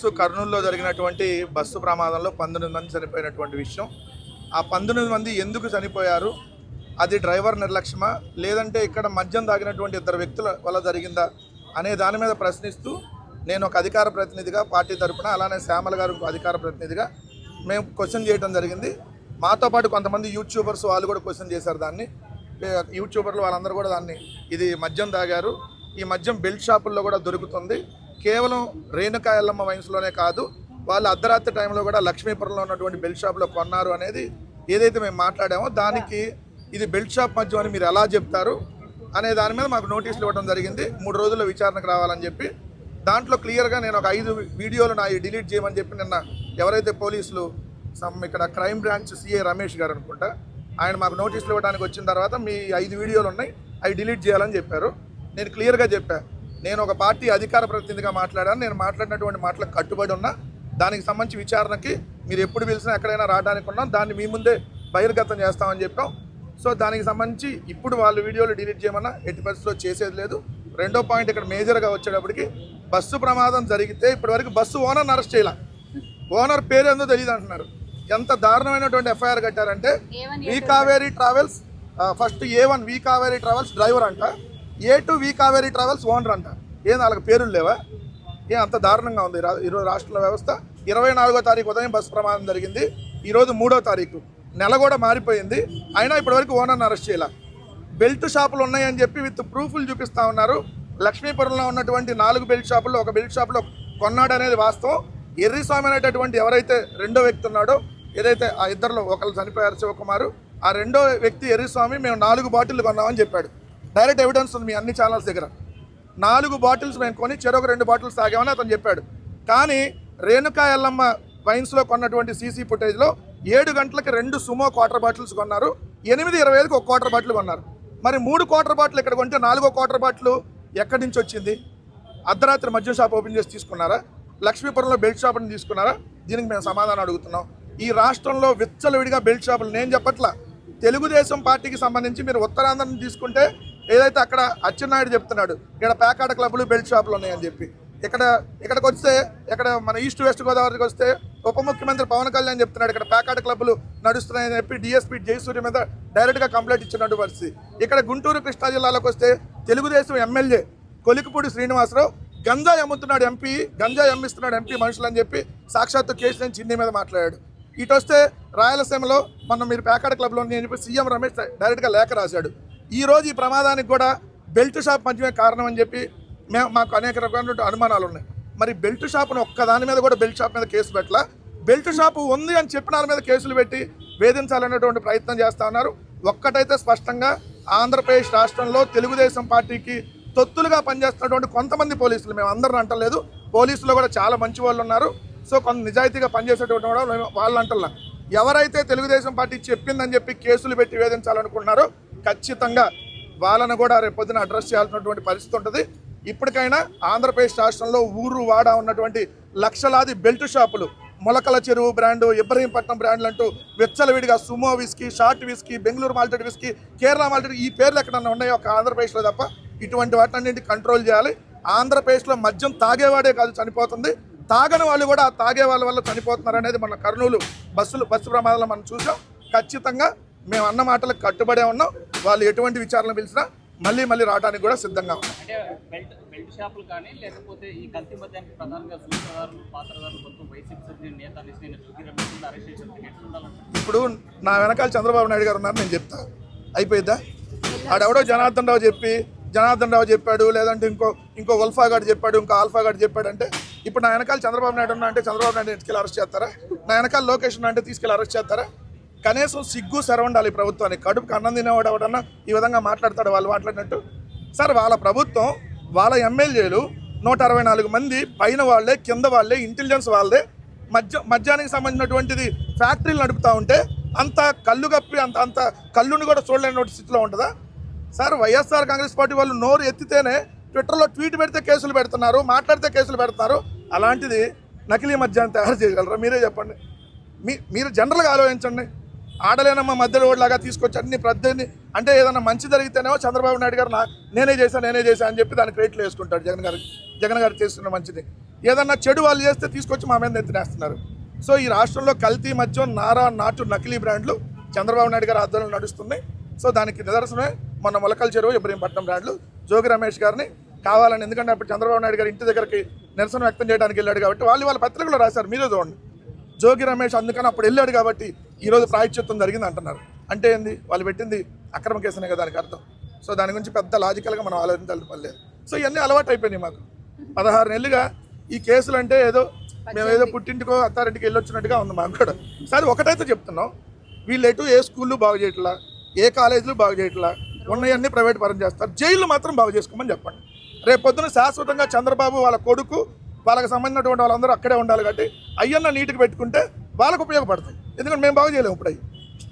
తెలుసు కర్నూలులో జరిగినటువంటి బస్సు ప్రమాదంలో 19 మంది చనిపోయినటువంటి విషయం. ఆ 19 మంది ఎందుకు చనిపోయారు, అది డ్రైవర్ నిర్లక్ష్యమా లేదంటే ఇక్కడ మద్యం తాగినటువంటి ఇద్దరు వ్యక్తుల వల్ల జరిగిందా అనే దాని మీద ప్రశ్నిస్తూ నేను ఒక అధికార ప్రతినిధిగా పార్టీ తరపున, అలానే శ్యామల గారు అధికార ప్రతినిధిగా మేము క్వశ్చన్ చేయడం జరిగింది. మాతో పాటు కొంతమంది యూట్యూబర్స్ వాళ్ళు కూడా క్వశ్చన్ చేశారు. దాన్ని యూట్యూబర్లు వాళ్ళందరూ కూడా దాన్ని ఇది మద్యం తాగారు, ఈ మద్యం బెల్ట్ షాపుల్లో కూడా దొరుకుతుంది, కేవలం రేణుకా ఎల్లమ్మ వైన్స్లోనే కాదు వాళ్ళు అర్ధరాత్రి టైంలో కూడా లక్ష్మీపురంలో ఉన్నటువంటి బెల్ట్ షాప్లో కొన్నారు అనేది ఏదైతే మేము మాట్లాడామో దానికి ఇది బెల్ట్ షాప్ మద్యం అని మీరు ఎలా చెప్తారు అనే దాని మీద మాకు నోటీసులు ఇవ్వడం జరిగింది. 3 రోజుల్లో విచారణకు రావాలని చెప్పి దాంట్లో క్లియర్గా నేను ఒక 5 వీడియోలు నా డిలీట్ చేయమని చెప్పి నిన్న ఎవరైతే పోలీసులు ఇక్కడ క్రైమ్ బ్రాంచ్ సిఐ రమేష్ గారు అనుకుంటా ఆయన మాకు నోటీసులు ఇవ్వడానికి వచ్చిన తర్వాత మీ 5 వీడియోలు ఉన్నాయి అవి డిలీట్ చేయాలని చెప్పారు. నేను క్లియర్గా చెప్పాను, నేను ఒక పార్టీ అధికార ప్రతినిధిగా మాట్లాడాను, నేను మాట్లాడినటువంటి మాటలకు కట్టుబడి ఉన్నా, దానికి సంబంధించి విచారణకి మీరు ఎప్పుడు పిలిచినా ఎక్కడైనా రావడానికి ఉన్నాం, దాన్ని మీ ముందే బహిర్గతం చేస్తామని చెప్పాం. సో దానికి సంబంధించి ఇప్పుడు వాళ్ళు వీడియోలు డిలీట్ చేయమన్నా ఎట్టి పరిస్థితిలో చేసేది లేదు. రెండో పాయింట్ ఇక్కడ మేజర్గా వచ్చేటప్పటికి బస్సు ప్రమాదం జరిగితే ఇప్పటివరకు బస్సు ఓనర్ని అరెస్ట్ చేయాల, ఓనర్ పేరు ఏందో తెలియదు అంటున్నారు. ఎంత దారుణమైనటువంటి ఎఫ్ఐఆర్ కట్టారంటే వి కావేరీ ట్రావెల్స్ ఫస్ట్ A1 వి కావేరీ ట్రావెల్స్ డ్రైవర్ అంట, A2 వి కావేరీ ట్రావెల్స్ ఓనర్ అంట. ఏం వాళ్ళకి పేరులు లేవా? అంత దారుణంగా ఉంది ఈరోజు రాష్ట్ర వ్యవస్థ. 24వ తారీఖు ఉదయం బస్సు ప్రమాదం జరిగింది, ఈరోజు 3వ తారీఖు, నెల కూడా మారిపోయింది, అయినా ఇప్పటివరకు ఓనర్ని అరెస్ట్ చేయాల. బెల్ట్ షాపులు ఉన్నాయని చెప్పి విత్ ప్రూఫ్లు చూపిస్తూ ఉన్నారు. లక్ష్మీపురంలో ఉన్నటువంటి 4 బెల్ట్ షాపుల్లో ఒక బెల్ట్ షాపులో కొన్నాడు అనేది వాస్తవం. ఎర్రిస్వామి అనేటటువంటి ఎవరైతే రెండో వ్యక్తి ఉన్నాడో, ఏదైతే ఆ ఇద్దరిలో ఒకరు చనిపోయారు శివకుమారు, ఆ రెండో వ్యక్తి ఎర్రిస్వామి మేము 4 బాటిల్ కొన్నామని చెప్పాడు. డైరెక్ట్ ఎవిడెన్స్ ఉంది మీ అన్ని ఛానల్స్ దగ్గర. 4 బాటిల్స్ మేము కొని చెరొక 2 బాటిల్స్ తాగామని అతను చెప్పాడు. కానీ రేణుకా ఎల్లమ్మ వైన్స్లో కొన్నటువంటి సీసీ ఫుటేజ్లో 7 గంటలకు 2 సుమో క్వార్టర్ బాటిల్స్ కొన్నారు, 8:25కి ఒక క్వార్టర్ బాటిల్ కొన్నారు. మరి 3 క్వార్టర్ బాటిల్ ఇక్కడ కొంటే 4వ క్వార్టర్ బాటిల్ ఎక్కడి నుంచి వచ్చింది? అర్ధరాత్రి మద్యం షాప్ ఓపెన్ చేసి తీసుకున్నారా? లక్ష్మీపురంలో బెల్ట్ షాప్ని తీసుకున్నారా? దీనికి మేము సమాధానం అడుగుతున్నాం. ఈ రాష్ట్రంలో విచ్చలవిడిగా బెల్ట్ షాపులు, నేను చెప్పట్లా, తెలుగుదేశం పార్టీకి సంబంధించి మీరు ఉత్తరాంధ్రని తీసుకుంటే ఏదైతే అక్కడ అచ్చెన్నాయుడు చెప్తున్నాడు ఇక్కడ పేకాట క్లబ్లు బెల్ట్ షాపులు ఉన్నాయని చెప్పి, ఇక్కడికి వస్తే ఇక్కడ మన ఈస్ట్ వెస్ట్ గోదావరికి వస్తే ఉప ముఖ్యమంత్రి పవన్ కళ్యాణ్ చెప్తున్నాడు ఇక్కడ పేకాట క్లబ్లు నడుస్తున్నాయని చెప్పి డిఎస్పీ జయసూర్య మీద డైరెక్ట్గా కంప్లైంట్ ఇచ్చినట్టు పరిస్థితి. ఇక్కడ గుంటూరు కృష్ణా జిల్లాలోకి వస్తే తెలుగుదేశం ఎమ్మెల్యే కొలికిపూడి శ్రీనివాసరావు గంజాయి అమ్ముతున్నాడు ఎంపీ, గంజాయి అమ్మిస్తున్నాడు ఎంపీ మనుషులు అని చెప్పి సాక్షాత్తు కేసులేని చిన్ని మీద మాట్లాడాడు. ఇటు వస్తే రాయలసీమలో మొన్న మీరు పేకాట క్లబ్లో అని చెప్పి సీఎం రమేష్ డైరెక్ట్గా లేఖ రాశాడు. ఈరోజు ఈ ప్రమాదానికి కూడా బెల్ట్ షాప్ మధ్యమే కారణం అని చెప్పి మాకు అనేక రకమైనటువంటి అనుమానాలు ఉన్నాయి. మరి బెల్ట్ షాప్ను ఒక్కదాని మీద కూడా బెల్ట్ షాప్ మీద కేసు పెట్టలా, బెల్ట్ షాపు ఉంది అని చెప్పిన దాని మీద కేసులు పెట్టి వేధించాలనేటువంటి ప్రయత్నం చేస్తూ ఉన్నారు. ఒక్కటైతే స్పష్టంగా ఆంధ్రప్రదేశ్ రాష్ట్రంలో తెలుగుదేశం పార్టీకి తొత్తులుగా పనిచేస్తున్నటువంటి కొంతమంది పోలీసులు, మేము అందరిని అంటలేదు, పోలీసులు కూడా చాలా మంచి వాళ్ళు ఉన్నారు. సో కొంత నిజాయితీగా పనిచేసేటువంటి కూడా వాళ్ళు అంటల్లా. ఎవరైతే తెలుగుదేశం పార్టీ చెప్పిందని చెప్పి కేసులు పెట్టి వేధించాలనుకుంటున్నారో ఖచ్చితంగా వాళ్ళను కూడా రేపొద్దున అడ్రస్ చేయాల్సినటువంటి పరిస్థితి ఉంటుంది. ఇప్పటికైనా ఆంధ్రప్రదేశ్ రాష్ట్రంలో ఊరు వాడ ఉన్నటువంటి లక్షలాది బెల్ట్ షాపులు, మొలకల చెరువు బ్రాండు, ఇబ్రహీంపట్నం బ్రాండ్లు అంటూ విచ్చలవిడిగా Sumo whisky, short whisky, Bengaluru malted whisky, Kerala malted, ఈ పేర్లు ఎక్కడన్నా ఉన్నాయో ఒక ఆంధ్రప్రదేశ్లో తప్ప. ఇటువంటి వాటిని కంట్రోల్ చేయాలి. ఆంధ్రప్రదేశ్లో మద్యం తాగేవాడే కాదు చనిపోతుంది, తాగని వాళ్ళు కూడా తాగే వాళ్ళ వల్ల చనిపోతున్నారు అనేది మన కర్నూలు బస్సు ప్రమాదాలు మనం చూసాం. ఖచ్చితంగా మేము అన్న మాటలకు కట్టుబడే ఉన్నాం. వాళ్ళు ఎటువంటి విచారణ పిలిచినా మళ్ళీ రావడానికి కూడా సిద్ధంగా ఉన్నాం. ఇప్పుడు నా వెనకాల చంద్రబాబు నాయుడు గారు ఉన్నారు, నేను చెప్తా అయిపోయిద్దా? ఆడెవడో జనార్దన్ రావు చెప్పాడు, లేదంటే ఇంకో ఉల్ఫా గారు చెప్పాడు, ఇంకో ఆల్ఫా గారు చెప్పాడు అంటే ఇప్పుడు నా వెనకాల చంద్రబాబు నాయుడు ఉన్నా అంటే చంద్రబాబు నాయుడు తీసుకెళ్ళి అరెస్ట్ చేస్తారా? నా వెనకాల లోకేష్ ఉన్నా అంటే తీసుకెళ్ళి అరెస్ట్ చేస్తారా? కనీసం సిగ్గు శరవండాలి ప్రభుత్వానికి. కడుపుకి అన్నం తినేవాడు ఎవడన్నా ఈ విధంగా మాట్లాడతాడు వాళ్ళు మాట్లాడినట్టు? సార్, వాళ్ళ ప్రభుత్వం, వాళ్ళ ఎమ్మెల్యేలు 164 మంది పైన వాళ్ళే, కింద వాళ్ళే, ఇంటెలిజెన్స్ వాళ్ళే మద్యానికి సంబంధించినటువంటిది ఫ్యాక్టరీలు నడుపుతూ ఉంటే అంత కళ్ళు కప్పి అంత కళ్ళుని కూడా చూడలేని స్థితిలో ఉంటుందా? సార్, వైఎస్ఆర్ కాంగ్రెస్ పార్టీ వాళ్ళు నోరు ఎత్తితేనే ట్విట్టర్లో ట్వీట్ పెడితే కేసులు పెడుతున్నారు, మాట్లాడితే కేసులు పెడుతున్నారు. అలాంటిది నకిలీ మద్యాన్ని తయారు చేయగలరా? మీరే చెప్పండి. మీరు జనరల్గా ఆలోచించండి. ఆడలేనమ్మ మధ్యలో ఓడిలాగా తీసుకొచ్చి అన్ని ప్రద్దెన్ని అంటే ఏదన్నా మంచి జరిగితేనేమో చంద్రబాబు నాయుడు గారు నేనే చేశాను అని చెప్పి దానికి క్రెడిట్లు వేసుకుంటాడు. జగన్ గారు చేస్తున్న మంచిది. ఏదన్నా చెడు వాళ్ళు చేస్తే తీసుకొచ్చి మా మీద ఎత్తినేస్తున్నారు. సో ఈ రాష్ట్రంలో కల్తీ మద్యం, నారా, నాటు, నకిలీ బ్రాండ్లు చంద్రబాబు నాయుడు గారి ఆధ్వర్యంలో నడుస్తున్నాయి. సో దానికి నిదర్శనమే మొన్న మొలకల చెరువు, ఇబ్రహీంపట్నం బ్రాండ్లు. జోగి రమేష్ గారిని కావాలని, ఎందుకంటే అప్పుడు చంద్రబాబు నాయుడు గారి ఇంటి దగ్గరికి నిరసన వ్యక్తం చేయడానికి వెళ్ళాడు కాబట్టి వాళ్ళ పత్రికలో రాశారు, మీరే చూడండి. జోగి రమేష్ అందుకని అప్పుడు వెళ్ళాడు కాబట్టి ఈరోజు ప్రాయశ్చిత్తం జరిగింది అంటున్నారు. అంటే ఏంది, వాళ్ళు పెట్టింది అక్రమ కేసునే కదా దానికి అర్థం. సో దాని గురించి పెద్ద లాజికల్గా మనం ఆలోచించాలి పర్లేదు. సో ఇవన్నీ అలవాటు అయిపోయినాయి మాకు. 16 నెలలుగా ఈ కేసులు అంటే మేము ఏదో పుట్టింటికో అత్తారింటికి వెళ్ళొచ్చినట్టుగా ఉంది మాకు కూడా. సరే ఒకటైతే చెప్తున్నాం, వీళ్ళు ఎటు ఏ స్కూళ్ళు బాగు చేయట్లా, ఏ కాలేజీలు బాగు చేయట్లా, ఉన్నాయన్నీ ప్రైవేట్ పరం చేస్తారు. జైళ్ళు మాత్రం బాగు చేసుకోమని చెప్పండి. రేపు పొద్దున శాశ్వతంగా చంద్రబాబు వాళ్ళ కొడుకు వాళ్ళకి సంబంధించినటువంటి వాళ్ళందరూ అక్కడే ఉండాలి కాబట్టి అయ్యన్న నీటికి పెట్టుకుంటే వాళ్ళకు ఉపయోగపడుతుంది. ఎందుకంటే మేము బాగు చేయలేము ఇప్పుడు,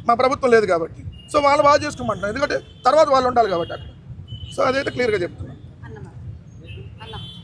మా ప్రభుత్వం లేదు కాబట్టి. సో వాళ్ళు బాగు చేసుకోమంటున్నాం, ఎందుకంటే తర్వాత వాళ్ళు ఉండాలి కాబట్టి అక్కడ. సో అదైతే క్లియర్గా చెప్తున్నాం.